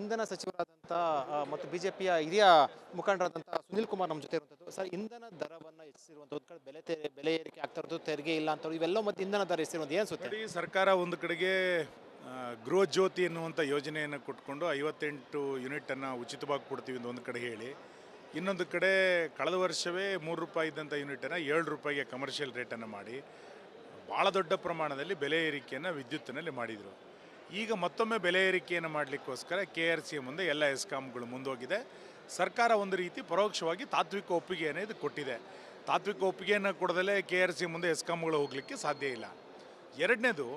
ಇಂಧನ ಸಚಿವರಾದಂಥ ಮತ್ತು ಬಿಜೆಪಿಯ ಹಿರಿಯ ಮುಖಂಡರಾದಂಥ ಸುನಿಲ್ ಕುಮಾರ್ ನಮ್ಮ ಜೊತೆ ಇರುವಂಥದ್ದು. ಸರ್, ಇಂಧನ ದರವನ್ನು ಹೆಚ್ಚಿಸಿರುವಂಥ ಒಂದು ಕಡೆ ಬೆಲೆ ಏರಿಕೆ ಆಗ್ತಾ ಇರೋದು, ತೆರಿಗೆ ಇಲ್ಲ ಅಂತ ಇವೆಲ್ಲ ಮತ್ತೆ ಇಂಧನ ದರ ಹೆಚ್ಚಿರುವಂಥ ಏನು ಸುತ್ತೆ? ನೋಡಿ, ಸರ್ಕಾರ ಒಂದು ಕಡೆಗೆ ಗೃಹ ಜ್ಯೋತಿ ಎನ್ನುವಂಥ ಯೋಜನೆಯನ್ನು ಕೊಟ್ಕೊಂಡು 58 ಯೂನಿಟನ್ನು ಉಚಿತವಾಗಿ ಕೊಡ್ತೀವಿ ಅಂತ ಒಂದು ಕಡೆ ಹೇಳಿ, ಇನ್ನೊಂದು ಕಡೆ ಕಳೆದ ವರ್ಷವೇ ₹3 ಇದ್ದಂಥ ಯೂನಿಟನ್ನು ₹7 ಕಮರ್ಷಿಯಲ್ ರೇಟನ್ನು ಮಾಡಿ ಭಾಳ ದೊಡ್ಡ ಪ್ರಮಾಣದಲ್ಲಿ ಬೆಲೆ ಏರಿಕೆಯನ್ನು ವಿದ್ಯುತ್ತಿನಲ್ಲಿ ಮಾಡಿದರು. ಈಗ ಮತ್ತೊಮ್ಮೆ ಬೆಲೆ ಏರಿಕೆಯನ್ನು ಮಾಡಲಿಕ್ಕೋಸ್ಕರ KRC ಮುಂದೆ ಎಲ್ಲ ಎಸ್ಕಾಮ್ಗಳು ಮುಂದೋಗಿದೆ. ಸರ್ಕಾರ ಒಂದು ರೀತಿ ಪರೋಕ್ಷವಾಗಿ ತಾತ್ವಿಕ ಒಪ್ಪಿಗೆಯನ್ನು ಇದು ಕೊಟ್ಟಿದೆ. ತಾತ್ವಿಕ ಒಪ್ಪಿಗೆಯನ್ನು ಕೊಡದಲ್ಲೇ KRC ಮುಂದೆ ಎಸ್ಕಾಮ್ಗಳು ಹೋಗಲಿಕ್ಕೆ ಸಾಧ್ಯ ಇಲ್ಲ. ಎರಡನೇದು,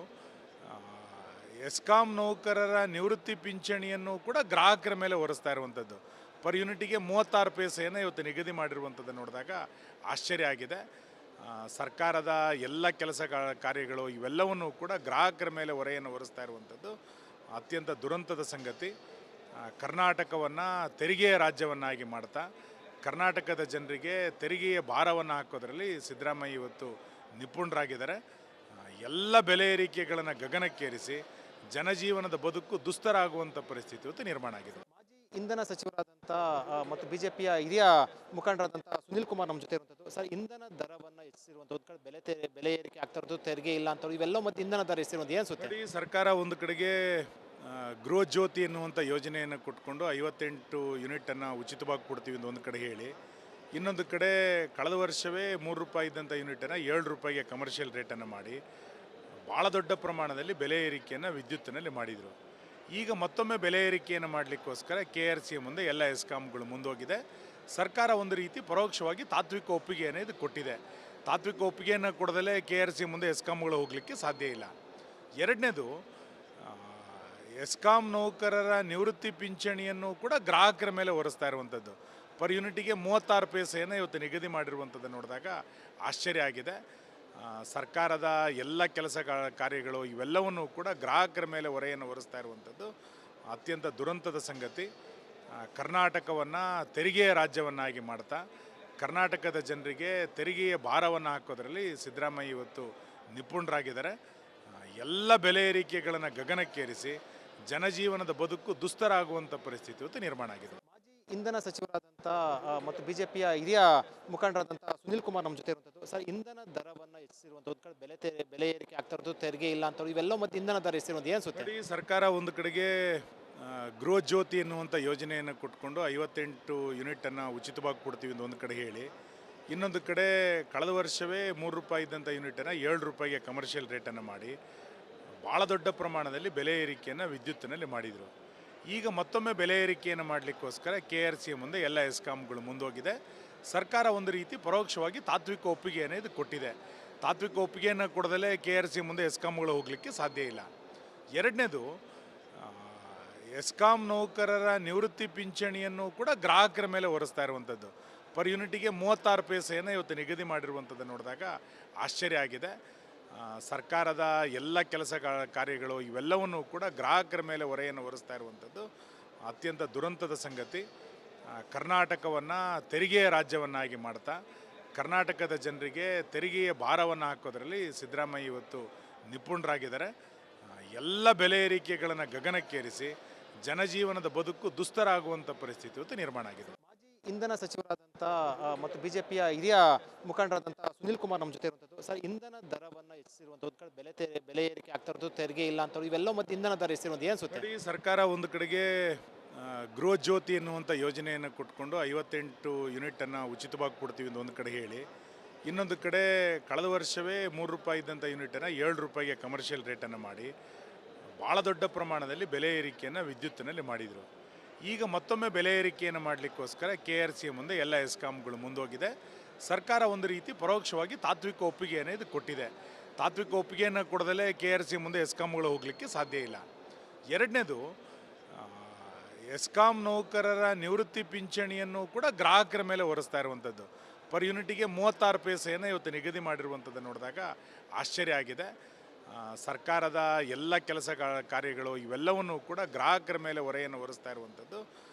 ಎಸ್ಕಾಂ ನೌಕರರ ನಿವೃತ್ತಿ ಪಿಂಚಣಿಯನ್ನು ಕೂಡ ಗ್ರಾಹಕರ ಮೇಲೆ ಹೊರಿಸ್ತಾ ಇರುವಂಥದ್ದು. ಪರ್ ಯೂನಿಟಿಗೆ 36 ಪೈಸೆಯನ್ನು ಇವತ್ತು ನಿಗದಿ ಮಾಡಿರುವಂಥದ್ದು ನೋಡಿದಾಗ ಆಶ್ಚರ್ಯ ಆಗಿದೆ. ಸರ್ಕಾರದ ಎಲ್ಲ ಕೆಲಸ ಕಾರ್ಯಗಳು ಇವೆಲ್ಲವನ್ನು ಕೂಡ ಗ್ರಾಹಕರ ಮೇಲೆ ಹೊರೆಯನ್ನು ಹೊರಿಸ್ತಾ ಇರುವಂಥದ್ದು ಅತ್ಯಂತ ದುರಂತದ ಸಂಗತಿ. ಕರ್ನಾಟಕವನ್ನು ತೆರಿಗೆಯ ರಾಜ್ಯವನ್ನಾಗಿ ಮಾಡ್ತಾ ಕರ್ನಾಟಕದ ಜನರಿಗೆ ತೆರಿಗೆಯ ಭಾರವನ್ನು ಹಾಕೋದ್ರಲ್ಲಿ ಸಿದ್ದರಾಮಯ್ಯ ಇವತ್ತು ನಿಪುಣರಾಗಿದ್ದಾರೆ. ಎಲ್ಲ ಬೆಲೆ ಏರಿಕೆಗಳನ್ನು ಗಗನಕ್ಕೇರಿಸಿ ಜನಜೀವನದ ಬದುಕು ದುಸ್ತರ ಆಗುವಂಥ ಪರಿಸ್ಥಿತಿ ಇವತ್ತು ನಿರ್ಮಾಣ ಆಗಿದೆ. ಮಾಜಿ ಇಂಧನ ಸಚಿವರಾದಂಥ ಮತ್ತು ಬಿಜೆಪಿಯ ಹಿರಿಯ ಮುಖಂಡರಾದಂಥ ಸುನಿಲ್ ಕುಮಾರ್ ನಮ್ಮ ಜೊತೆ ಇರುವಂಥದ್ದು. ಸರ್, ಇಂಧನ ದರವನ್ನು ಹೆಚ್ಚಿಸಿರುವಂಥ ಒಂದು ಕಡೆ ಬೆಲೆ ಏರಿಕೆ ಆಗ್ತಾ ಇರೋದು, ತೆರಿಗೆ ಇಲ್ಲ ಅಂತ ಇವೆಲ್ಲ ಮತ್ತೆ ಇಂಧನ ದರ ಹೆಚ್ಚಿರುವಂಥ ಏನು ಸುತ್ತೆ? ನೋಡಿ, ಸರ್ಕಾರ ಒಂದು ಕಡೆಗೆ ಗೃಹ ಜ್ಯೋತಿ ಎನ್ನುವಂಥ ಯೋಜನೆಯನ್ನು ಕೊಟ್ಕೊಂಡು 58 ಯೂನಿಟನ್ನು ಉಚಿತವಾಗಿ ಕೊಡ್ತೀವಿ ಅಂತ ಒಂದು ಕಡೆ ಹೇಳಿ, ಇನ್ನೊಂದು ಕಡೆ ಕಳೆದ ವರ್ಷವೇ ₹3 ಇದ್ದಂಥ ಯೂನಿಟನ್ನು ₹7 ಕಮರ್ಷಿಯಲ್ ರೇಟನ್ನು ಮಾಡಿ ಭಾಳ ದೊಡ್ಡ ಪ್ರಮಾಣದಲ್ಲಿ ಬೆಲೆ ಏರಿಕೆಯನ್ನು ವಿದ್ಯುತ್ತಿನಲ್ಲಿ ಮಾಡಿದರು. ಈಗ ಮತ್ತೊಮ್ಮೆ ಬೆಲೆ ಏರಿಕೆಯನ್ನು ಮಾಡಲಿಕ್ಕೋಸ್ಕರ KRC ಮುಂದೆ ಎಲ್ಲ ಎಸ್ಕಾಮ್ಗಳು ಮುಂದೋಗಿದೆ. ಸರ್ಕಾರ ಒಂದು ರೀತಿ ಪರೋಕ್ಷವಾಗಿ ತಾತ್ವಿಕ ಒಪ್ಪಿಗೆಯನ್ನು ಇದು ಕೊಟ್ಟಿದೆ. ತಾತ್ವಿಕ ಒಪ್ಪಿಗೆಯನ್ನು ಕೊಡದಲ್ಲೇ KRC ಮುಂದೆ ಎಸ್ಕಾಮ್ಗಳು ಹೋಗಲಿಕ್ಕೆ ಸಾಧ್ಯ ಇಲ್ಲ. ಎರಡನೇದು, ಎಸ್ಕಾಂ ನೌಕರರ ನಿವೃತ್ತಿ ಪಿಂಚಣಿಯನ್ನು ಕೂಡ ಗ್ರಾಹಕರ ಮೇಲೆ ಹೊರಿಸ್ತಾ ಇರುವಂಥದ್ದು. ಪರ್ ಯೂನಿಟಿಗೆ 36 ಪೈಸೆಯನ್ನು ಇವತ್ತು ನಿಗದಿ ಮಾಡಿರುವಂಥದ್ದು ನೋಡಿದಾಗ ಆಶ್ಚರ್ಯ ಆಗಿದೆ. ಸರ್ಕಾರದ ಎಲ್ಲ ಕೆಲಸ ಕಾರ್ಯಗಳು ಇವೆಲ್ಲವನ್ನು ಕೂಡ ಗ್ರಾಹಕರ ಮೇಲೆ ಹೊರೆಯನ್ನು ಹೊರಿಸ್ತಾ ಇರುವಂಥದ್ದು ಅತ್ಯಂತ ದುರಂತದ ಸಂಗತಿ. ಕರ್ನಾಟಕವನ್ನು ತೆರಿಗೆಯ ರಾಜ್ಯವನ್ನಾಗಿ ಮಾಡ್ತಾ ಕರ್ನಾಟಕದ ಜನರಿಗೆ ತೆರಿಗೆಯ ಭಾರವನ್ನು ಹಾಕೋದ್ರಲ್ಲಿ ಸಿದ್ದರಾಮಯ್ಯ ಇವತ್ತು ನಿಪುಣರಾಗಿದ್ದಾರೆ. ಎಲ್ಲ ಬೆಲೆ ಏರಿಕೆಗಳನ್ನು ಗಗನಕ್ಕೇರಿಸಿ ಜನಜೀವನದ ಬದುಕು ದುಸ್ತರ ಆಗುವಂಥ ಪರಿಸ್ಥಿತಿ ಇವತ್ತು ನಿರ್ಮಾಣ ಆಗಿದೆ. ಮಾಜಿ ಇಂಧನ ಸಚಿವರಾದಂಥ ಮತ್ತು ಬಿಜೆಪಿಯ ಹಿರಿಯ ಮುಖಂಡರಾದಂಥ ಸುನಿಲ್ ಕುಮಾರ್ ನಮ್ಮ ಜೊತೆ ಇರುವಂಥದ್ದು. ಸರ್, ಇಂಧನ ದರವನ್ನು ಹೆಚ್ಚಿಸಿರುವಂಥ ಒಂದು ಕಡೆ ಬೆಲೆ ಏರಿಕೆ ಆಗ್ತಾ ಇರೋದು, ತೆರಿಗೆ ಇಲ್ಲ ಅಂತ ಇವೆಲ್ಲ ಮತ್ತೆ ಇಂಧನ ದರ ಹೆಚ್ಚಿರುವಂಥ ಏನು ಸುತ್ತೆ? ನೋಡಿ, ಸರ್ಕಾರ ಒಂದು ಕಡೆಗೆ ಗೃಹ ಜ್ಯೋತಿ ಎನ್ನುವಂಥ ಯೋಜನೆಯನ್ನು ಕೊಟ್ಕೊಂಡು 58 ಯೂನಿಟನ್ನು ಉಚಿತವಾಗಿ ಕೊಡ್ತೀವಿ ಅಂತ ಒಂದು ಕಡೆ ಹೇಳಿ, ಇನ್ನೊಂದು ಕಡೆ ಕಳೆದ ವರ್ಷವೇ ₹3 ಇದ್ದಂಥ ಯೂನಿಟನ್ನು ₹7 ಕಮರ್ಷಿಯಲ್ ರೇಟನ್ನು ಮಾಡಿ ಭಾಳ ದೊಡ್ಡ ಪ್ರಮಾಣದಲ್ಲಿ ಬೆಲೆ ಏರಿಕೆಯನ್ನು ವಿದ್ಯುತ್ತಿನಲ್ಲಿ ಮಾಡಿದರು. ಈಗ ಮತ್ತೊಮ್ಮೆ ಬೆಲೆ ಏರಿಕೆಯನ್ನು ಮಾಡಲಿಕ್ಕೋಸ್ಕರ KRC ಮುಂದೆ ಎಲ್ಲ ಎಸ್ಕಾಮ್ಗಳು ಮುಂದೋಗಿದೆ. ಸರ್ಕಾರ ಒಂದು ರೀತಿ ಪರೋಕ್ಷವಾಗಿ ತಾತ್ವಿಕ ಒಪ್ಪಿಗೆಯನ್ನು ಇದು ಕೊಟ್ಟಿದೆ. ತಾತ್ವಿಕ ಒಪ್ಪಿಗೆಯನ್ನು ಕೊಡದಲ್ಲೇ KRC ಮುಂದೆ ಎಸ್ಕಾಮ್ಗಳು ಹೋಗಲಿಕ್ಕೆ ಸಾಧ್ಯ ಇಲ್ಲ. ಎರಡನೇದು, ಎಸ್ಕಾಂ ನೌಕರರ ನಿವೃತ್ತಿ ಪಿಂಚಣಿಯನ್ನು ಕೂಡ ಗ್ರಾಹಕರ ಮೇಲೆ ಹೊರಿಸ್ತಾ ಇರುವಂಥದ್ದು. ಪರ್ ಯೂನಿಟಿಗೆ 36 ಪೈಸೆಯನ್ನು ಇವತ್ತು ನಿಗದಿ ಮಾಡಿರುವಂಥದ್ದು ನೋಡಿದಾಗ ಆಶ್ಚರ್ಯ ಆಗಿದೆ. ಸರ್ಕಾರದ ಎಲ್ಲ ಕೆಲಸ ಕಾರ್ಯಗಳು ಇವೆಲ್ಲವನ್ನು ಕೂಡ ಗ್ರಾಹಕರ ಮೇಲೆ ಹೊರೆಯನ್ನು ಹೊರಿಸ್ತಾ ಇರುವಂಥದ್ದು ಅತ್ಯಂತ ದುರಂತದ ಸಂಗತಿ. ಕರ್ನಾಟಕವನ್ನು ತೆರಿಗೆಯ ರಾಜ್ಯವನ್ನಾಗಿ ಮಾಡ್ತಾ ಕರ್ನಾಟಕದ ಜನರಿಗೆ ತೆರಿಗೆಯ ಭಾರವನ್ನು ಹಾಕೋದ್ರಲ್ಲಿ ಸಿದ್ದರಾಮಯ್ಯ ಇವತ್ತು ನಿಪುಣರಾಗಿದ್ದಾರೆ. ಎಲ್ಲ ಬೆಲೆ ಏರಿಕೆಗಳನ್ನು ಗಗನಕ್ಕೇರಿಸಿ ಜನಜೀವನದ ಬದುಕು ದುಸ್ತರ ಆಗುವಂಥ ಪರಿಸ್ಥಿತಿ ಇವತ್ತು ನಿರ್ಮಾಣ ಆಗಿದೆ. ಮಾಜಿ ಇಂಧನ ಸಚಿವರಾದಂಥ ಮತ್ತು ಬಿಜೆಪಿಯ ಹಿರಿಯ ಮುಖಂಡರಾದಂಥ ಸುನಿಲ್ ಕುಮಾರ್ ನಮ್ಮ ಜೊತೆ ಇರುವಂಥದ್ದು. ಸರ್, ಇಂಧನ ದರವನ್ನು ಹೆಚ್ಚಿಸಿರುವಂಥ ಒಂದು ಕಡೆ ಬೆಲೆ ಏರಿಕೆ ಆಗ್ತಾ ಇರೋದು, ತೆರಿಗೆ ಇಲ್ಲ ಅಂತ ಇವೆಲ್ಲ ಮತ್ತೆ ಇಂಧನ ದರ ಹೆಚ್ಚಿರುವಂಥ ಏನು ಸುತ್ತೆ? ನೋಡಿ, ಸರ್ಕಾರ ಒಂದು ಕಡೆಗೆ ಗೃಹ ಜ್ಯೋತಿ ಎನ್ನುವಂಥ ಯೋಜನೆಯನ್ನು ಕೊಟ್ಕೊಂಡು 58 ಯೂನಿಟನ್ನು ಉಚಿತವಾಗಿ ಕೊಡ್ತೀವಿ ಅಂತ ಒಂದು ಕಡೆ ಹೇಳಿ, ಇನ್ನೊಂದು ಕಡೆ ಕಳೆದ ವರ್ಷವೇ ₹3 ಇದ್ದಂಥ ಯೂನಿಟನ್ನು ₹7 ಕಮರ್ಷಿಯಲ್ ರೇಟನ್ನು ಮಾಡಿ ಭಾಳ ದೊಡ್ಡ ಪ್ರಮಾಣದಲ್ಲಿ ಬೆಲೆ ಏರಿಕೆಯನ್ನು ವಿದ್ಯುತ್ತಿನಲ್ಲಿ ಮಾಡಿದರು. ಈಗ ಮತ್ತೊಮ್ಮೆ ಬೆಲೆ ಏರಿಕೆಯನ್ನು ಮಾಡಲಿಕ್ಕೋಸ್ಕರ KRC ಮುಂದೆ ಎಲ್ಲ ಎಸ್ಕಾಮ್ಗಳು ಮುಂದೋಗಿದೆ. ಸರ್ಕಾರ ಒಂದು ರೀತಿ ಪರೋಕ್ಷವಾಗಿ ತಾತ್ವಿಕ ಒಪ್ಪಿಗೆಯನ್ನು ಇದು ಕೊಟ್ಟಿದೆ. ತಾತ್ವಿಕ ಒಪ್ಪಿಗೆಯನ್ನು ಕೊಡದಲ್ಲೇ KRC ಮುಂದೆ ಎಸ್ಕಾಮ್ಗಳು ಹೋಗಲಿಕ್ಕೆ ಸಾಧ್ಯ ಇಲ್ಲ. ಎರಡನೇದು, ಎಸ್ಕಾಂ ನೌಕರರ ನಿವೃತ್ತಿ ಪಿಂಚಣಿಯನ್ನು ಕೂಡ ಗ್ರಾಹಕರ ಮೇಲೆ ಹೊರಿಸ್ತಾ ಇರುವಂಥದ್ದು. ಪರ್ ಯೂನಿಟಿಗೆ 36 ಪೈಸೆಯನ್ನು ಇವತ್ತು ನಿಗದಿ ಮಾಡಿರುವಂಥದ್ದು ನೋಡಿದಾಗ ಆಶ್ಚರ್ಯ ಆಗಿದೆ. ಸರ್ಕಾರದ ಎಲ್ಲ ಕೆಲಸ ಕಾರ್ಯಗಳು ಇವೆಲ್ಲವನ್ನು ಕೂಡ ಗ್ರಾಹಕರ ಮೇಲೆ ಹೊರೆಯನ್ನು ಹೊರಿಸ್ತಾ ಇರುವಂಥದ್ದು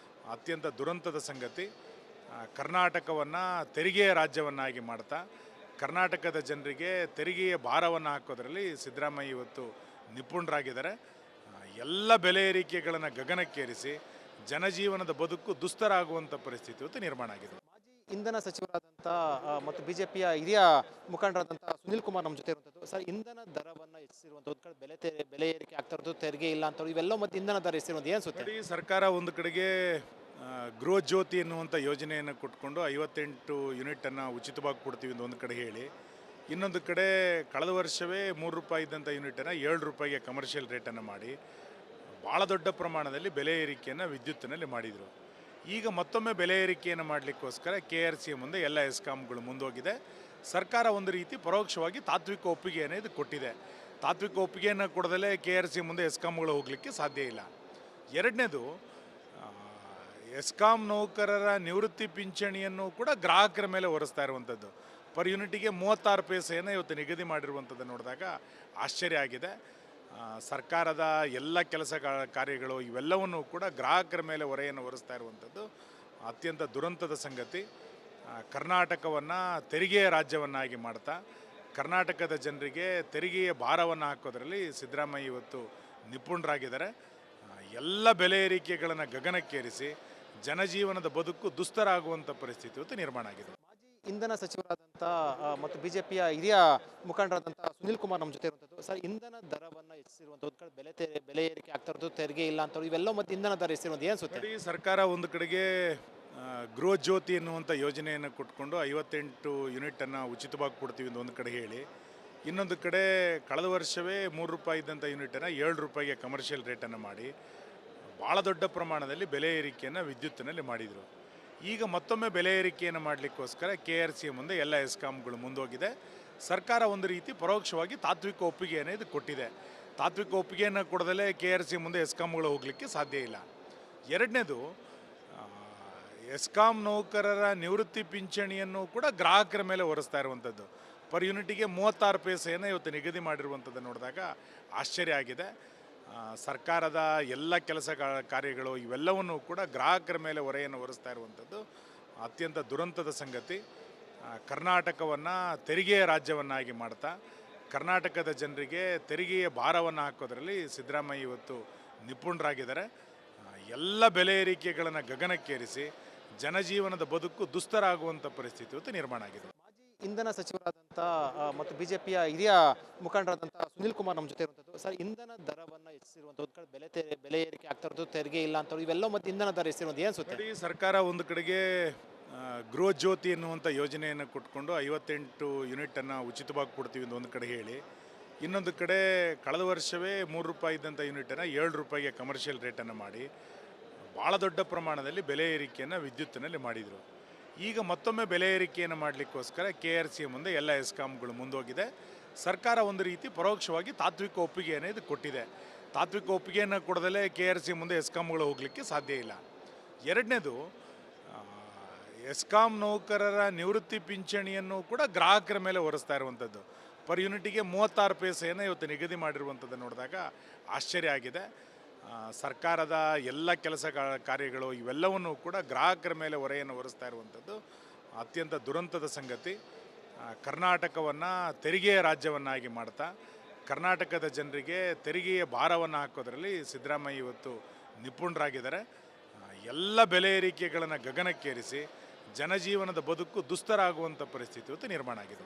ಅತ್ಯಂತ ದುರಂತದ ಸಂಗತಿ. ಕರ್ನಾಟಕವನ್ನು ತೆರಿಗೆಯ ರಾಜ್ಯವನ್ನಾಗಿ ಮಾಡ್ತಾ ಕರ್ನಾಟಕದ ಜನರಿಗೆ ತೆರಿಗೆಯ ಭಾರವನ್ನು ಹಾಕೋದ್ರಲ್ಲಿ ಸಿದ್ದರಾಮಯ್ಯ ಇವತ್ತು ನಿಪುಣರಾಗಿದ್ದಾರೆ. ಎಲ್ಲ ಬೆಲೆ ಏರಿಕೆಗಳನ್ನು ಗಗನಕ್ಕೇರಿಸಿ ಜನಜೀವನದ ಬದುಕು ದುಸ್ತರ ಆಗುವಂಥ ಪರಿಸ್ಥಿತಿ ಇವತ್ತು ನಿರ್ಮಾಣ ಆಗಿದೆ. ಮಾಜಿ ಇಂಧನ ಸಚಿವರಾದಂಥ ಮತ್ತು ಬಿಜೆಪಿಯ ಹಿರಿಯ ಮುಖಂಡರಾದಂಥ ಸುನಿಲ್ ಕುಮಾರ್ ನಮ್ಮ ಜೊತೆ ಇರುವಂಥದ್ದು. ಸರ್, ಇಂಧನ ದರವನ್ನು ಹೆಚ್ಚಿಸಿರುವಂಥ ಒಂದು ಕಡೆ ಬೆಲೆ ಏರಿಕೆ ಆಗ್ತಾ ಇರೋದು, ತೆರಿಗೆ ಇಲ್ಲ ಅಂತ ಇವೆಲ್ಲ ಮತ್ತು ಇಂಧನ ದರ ಹೆಚ್ಚಿರುವಂಥ ಏನು ಸುತ್ತೆ? ನೋಡಿ, ಸರ್ಕಾರ ಒಂದು ಕಡೆಗೆ ಗೃಹ ಜ್ಯೋತಿ ಎನ್ನುವಂಥ ಯೋಜನೆಯನ್ನು ಕೊಟ್ಕೊಂಡು 58 ಯೂನಿಟನ್ನು ಉಚಿತವಾಗಿ ಕೊಡ್ತೀವಿ ಅಂತ ಒಂದು ಕಡೆ ಹೇಳಿ, ಇನ್ನೊಂದು ಕಡೆ ಕಳೆದ ವರ್ಷವೇ ₹3 ಇದ್ದಂಥ ಯೂನಿಟನ್ನು ₹7 ಕಮರ್ಷಿಯಲ್ ರೇಟನ್ನು ಮಾಡಿ ಭಾಳ ದೊಡ್ಡ ಪ್ರಮಾಣದಲ್ಲಿ ಬೆಲೆ ಏರಿಕೆಯನ್ನು ವಿದ್ಯುತ್ತಿನಲ್ಲಿ ಮಾಡಿದರು. ಈಗ ಮತ್ತೊಮ್ಮೆ ಬೆಲೆ ಏರಿಕೆಯನ್ನು ಮಾಡಲಿಕ್ಕೋಸ್ಕರ KRC ಮುಂದೆ ಎಲ್ಲ ಎಸ್ಕಾಮ್ಗಳು ಮುಂದೋಗಿದೆ. ಸರ್ಕಾರ ಒಂದು ರೀತಿ ಪರೋಕ್ಷವಾಗಿ ತಾತ್ವಿಕ ಒಪ್ಪಿಗೆಯನ್ನು ಇದು ಕೊಟ್ಟಿದೆ. ತಾತ್ವಿಕ ಒಪ್ಪಿಗೆಯನ್ನು ಕೊಡದಲ್ಲೇ KRC ಮುಂದೆ ಎಸ್ಕಾಮ್ಗಳು ಹೋಗಲಿಕ್ಕೆ ಸಾಧ್ಯ ಇಲ್ಲ. ಎರಡನೇದು, ಎಸ್ಕಾಂ ನೌಕರರ ನಿವೃತ್ತಿ ಪಿಂಚಣಿಯನ್ನು ಕೂಡ ಗ್ರಾಹಕರ ಮೇಲೆ ಹೊರಿಸ್ತಾ ಇರುವಂಥದ್ದು. ಪರ್ ಯೂನಿಟಿಗೆ 36 ಪೈಸೆಯನ್ನು ಇವತ್ತು ನಿಗದಿ ಮಾಡಿರುವಂಥದ್ದು ನೋಡಿದಾಗ ಆಶ್ಚರ್ಯ ಆಗಿದೆ. ಸರ್ಕಾರದ ಎಲ್ಲ ಕೆಲಸ ಕಾರ್ಯಗಳು ಇವೆಲ್ಲವನ್ನೂ ಕೂಡ ಗ್ರಾಹಕರ ಮೇಲೆ ಹೊರೆಯನ್ನು ಹೊರಿಸ್ತಾ ಇರುವಂಥದ್ದು ಅತ್ಯಂತ ದುರಂತದ ಸಂಗತಿ. ಕರ್ನಾಟಕವನ್ನು ತೆರಿಗೆಯ ರಾಜ್ಯವನ್ನಾಗಿ ಮಾಡ್ತಾ ಕರ್ನಾಟಕದ ಜನರಿಗೆ ತೆರಿಗೆಯ ಭಾರವನ್ನು ಹಾಕೋದ್ರಲ್ಲಿ ಸಿದ್ದರಾಮಯ್ಯ ಇವತ್ತು ನಿಪುಣರಾಗಿದ್ದಾರೆ. ಎಲ್ಲ ಬೆಲೆ ಏರಿಕೆಗಳನ್ನು ಗಗನಕ್ಕೇರಿಸಿ ಜನಜೀವನದ ಬದುಕು ದುಸ್ತರ ಆಗುವಂಥ ಪರಿಸ್ಥಿತಿ ಇವತ್ತು ನಿರ್ಮಾಣ ಆಗಿದೆ. ಮಾಜಿ ಇಂಧನ ಸಚಿವರಾದಂಥ ಮತ್ತು ಬಿಜೆಪಿಯ ಹಿರಿಯ ಮುಖಂಡರಾದಂಥ ಸುನಿಲ್ ಕುಮಾರ್ ನಮ್ಮ ಜೊತೆ ಇರುವಂಥದ್ದು. ಸರ್, ಇಂಧನ ದರವನ್ನು ಹೆಚ್ಚಿಸಿರುವಂಥ ಒಂದು ಕಡೆ ಬೆಲೆ ಏರಿಕೆ ಆಗ್ತಾ ಇರೋದು, ತೆರಿಗೆ ಇಲ್ಲ ಅಂತ ಇವೆಲ್ಲ ಮತ್ತು ಇಂಧನ ದರ ಹೆಚ್ಚಿರುವಂಥ ಏನು ಸುತ್ತೆ? ನೋಡಿ, ಸರ್ಕಾರ ಒಂದು ಕಡೆಗೆ ಗೃಹ ಜ್ಯೋತಿ ಎನ್ನುವಂಥ ಯೋಜನೆಯನ್ನು ಕೊಟ್ಕೊಂಡು 58 ಯೂನಿಟನ್ನು ಉಚಿತವಾಗಿ ಕೊಡ್ತೀವಿ ಅಂತ ಒಂದು ಕಡೆ ಹೇಳಿ, ಇನ್ನೊಂದು ಕಡೆ ಕಳೆದ ವರ್ಷವೇ ₹3 ಇದ್ದಂಥ ಯೂನಿಟನ್ನು ₹7 ಕಮರ್ಷಿಯಲ್ ರೇಟನ್ನು ಮಾಡಿ ಭಾಳ ದೊಡ್ಡ ಪ್ರಮಾಣದಲ್ಲಿ ಬೆಲೆ ಏರಿಕೆಯನ್ನು ವಿದ್ಯುತ್ತಿನಲ್ಲಿ ಮಾಡಿದರು. ಈಗ ಮತ್ತೊಮ್ಮೆ ಬೆಲೆ ಏರಿಕೆಯನ್ನು ಮಾಡಲಿಕ್ಕೋಸ್ಕರ KRC ಮುಂದೆ ಎಲ್ಲ ಎಸ್ಕಾಮ್ಗಳು ಮುಂದೋಗಿದೆ. ಸರ್ಕಾರ ಒಂದು ರೀತಿ ಪರೋಕ್ಷವಾಗಿ ತಾತ್ವಿಕ ಒಪ್ಪಿಗೆಯನ್ನು ಇದು ಕೊಟ್ಟಿದೆ. ತಾತ್ವಿಕ ಒಪ್ಪಿಗೆಯನ್ನು ಕೊಡದಲ್ಲೇ KRC ಮುಂದೆ ಎಸ್ಕಾಮ್ಗಳು ಹೋಗಲಿಕ್ಕೆ ಸಾಧ್ಯ ಇಲ್ಲ. ಎರಡನೇದು, ಎಸ್ಕಾಂ ನೌಕರರ ನಿವೃತ್ತಿ ಪಿಂಚಣಿಯನ್ನು ಕೂಡ ಗ್ರಾಹಕರ ಮೇಲೆ ಹೊರಿಸ್ತಾ ಇರುವಂಥದ್ದು. ಪರ್ ಯೂನಿಟಿಗೆ 36 ಪೈಸೆಯನ್ನು ಇವತ್ತು ನಿಗದಿ ಮಾಡಿರುವಂಥದ್ದು ನೋಡಿದಾಗ ಆಶ್ಚರ್ಯ ಆಗಿದೆ. ಸರ್ಕಾರದ ಎಲ್ಲ ಕೆಲಸ ಕಾರ್ಯಗಳು ಇವೆಲ್ಲವನ್ನೂ ಕೂಡ ಗ್ರಾಹಕರ ಮೇಲೆ ಹೊರೆಯನ್ನು ಹೊರಿಸ್ತಾ ಇರುವಂಥದ್ದು ಅತ್ಯಂತ ದುರಂತದ ಸಂಗತಿ. ಕರ್ನಾಟಕವನ್ನು ತೆರಿಗೆಯ ರಾಜ್ಯವನ್ನಾಗಿ ಮಾಡ್ತಾ ಕರ್ನಾಟಕದ ಜನರಿಗೆ ತೆರಿಗೆಯ ಭಾರವನ್ನು ಹಾಕೋದ್ರಲ್ಲಿ ಸಿದ್ದರಾಮಯ್ಯ ಇವತ್ತು ನಿಪುಣರಾಗಿದ್ದಾರೆ. ಎಲ್ಲ ಬೆಲೆ ಏರಿಕೆಗಳನ್ನು ಗಗನಕ್ಕೇರಿಸಿ ಜನಜೀವನದ ಬದುಕು ದುಸ್ತರ ಆಗುವಂಥ ಪರಿಸ್ಥಿತಿ ಇವತ್ತು ನಿರ್ಮಾಣ ಆಗಿದೆ. ಮಾಜಿ ಇಂಧನ ಸಚಿವರಾದಂಥ ಮತ್ತು ಬಿಜೆಪಿಯ ಹಿರಿಯ ಮುಖಂಡರಾದಂಥ ಸುನಿಲ್ ಕುಮಾರ್ ನಮ್ಮ ಜೊತೆ ಇರುವಂಥದ್ದು. ಸರ್, ಇಂಧನ ದರವನ್ನು ಹೆಚ್ಚಿಸಿರುವಂಥ ಒಂದು ಕಡೆ ಬೆಲೆ ಏರಿಕೆ ಆಗ್ತಾ ಇರೋದು, ತೆರಿಗೆ ಇಲ್ಲ ಅಂತ ಇವೆಲ್ಲ ಮತ್ತು ಇಂಧನ ದರ ಹೆಚ್ಚಿರುವಂಥ ಏನು ಸುತ್ತೆ? ನೋಡಿ, ಸರ್ಕಾರ ಒಂದು ಕಡೆಗೆ ಗೃಹ ಜ್ಯೋತಿ ಎನ್ನುವಂಥ ಯೋಜನೆಯನ್ನು ಕೊಟ್ಕೊಂಡು 58 ಯೂನಿಟನ್ನು ಉಚಿತವಾಗಿ ಕೊಡ್ತೀವಿ ಅಂತ ಒಂದು ಕಡೆ ಹೇಳಿ, ಇನ್ನೊಂದು ಕಡೆ ಕಳೆದ ವರ್ಷವೇ ₹3 ಇದ್ದಂಥ ಯೂನಿಟನ್ನು ₹7 ಕಮರ್ಷಿಯಲ್ ರೇಟನ್ನು ಮಾಡಿ ಭಾಳ ದೊಡ್ಡ ಪ್ರಮಾಣದಲ್ಲಿ ಬೆಲೆ ಏರಿಕೆಯನ್ನು ವಿದ್ಯುತ್ತಿನಲ್ಲಿ ಮಾಡಿದರು. ಈಗ ಮತ್ತೊಮ್ಮೆ ಬೆಲೆ ಏರಿಕೆಯನ್ನು ಮಾಡಲಿಕ್ಕೋಸ್ಕರ KRC ಮುಂದೆ ಎಲ್ಲ ಎಸ್ಕಾಮ್ಗಳು ಮುಂದೋಗಿದೆ. ಸರ್ಕಾರ ಒಂದು ರೀತಿ ಪರೋಕ್ಷವಾಗಿ ತಾತ್ವಿಕ ಒಪ್ಪಿಗೆಯನ್ನು ಇದು ಕೊಟ್ಟಿದೆ. ತಾತ್ವಿಕ ಒಪ್ಪಿಗೆಯನ್ನು ಕೊಡದಲ್ಲೇ KRC ಮುಂದೆ ಎಸ್ಕಾಮ್ಗಳು ಹೋಗಲಿಕ್ಕೆ ಸಾಧ್ಯ ಇಲ್ಲ. ಎರಡನೇದು, ಎಸ್ಕಾಂ ನೌಕರರ ನಿವೃತ್ತಿ ಪಿಂಚಣಿಯನ್ನು ಕೂಡ ಗ್ರಾಹಕರ ಮೇಲೆ ಹೊರಿಸ್ತಾ ಇರುವಂಥದ್ದು. ಪರ್ ಯೂನಿಟಿಗೆ 36 ಪೈಸೆಯನ್ನು ಇವತ್ತು ನಿಗದಿ ಮಾಡಿರುವಂಥದ್ದು ನೋಡಿದಾಗ ಆಶ್ಚರ್ಯ ಆಗಿದೆ. ಸರ್ಕಾರದ ಎಲ್ಲ ಕೆಲಸ ಕಾರ್ಯಗಳು ಇವೆಲ್ಲವನ್ನೂ ಕೂಡ ಗ್ರಾಹಕರ ಮೇಲೆ ಹೊರೆಯನ್ನು ಹೊರಿಸ್ತಾ ಇರುವಂಥದ್ದು ಅತ್ಯಂತ ದುರಂತದ ಸಂಗತಿ. ಕರ್ನಾಟಕವನ್ನು ತೆರಿಗೆಯ ರಾಜ್ಯವನ್ನಾಗಿ ಮಾಡ್ತಾ ಕರ್ನಾಟಕದ ಜನರಿಗೆ ತೆರಿಗೆಯ ಭಾರವನ್ನು ಹಾಕೋದ್ರಲ್ಲಿ ಸಿದ್ದರಾಮಯ್ಯ ಇವತ್ತು ನಿಪುಣರಾಗಿದ್ದಾರೆ. ಎಲ್ಲ ಬೆಲೆ ಏರಿಕೆಗಳನ್ನು ಗಗನಕ್ಕೇರಿಸಿ ಜನಜೀವನದ ಬದುಕು ದುಸ್ತರ ಆಗುವಂಥ ಪರಿಸ್ಥಿತಿ ಇವತ್ತು ನಿರ್ಮಾಣ ಆಗಿದೆ.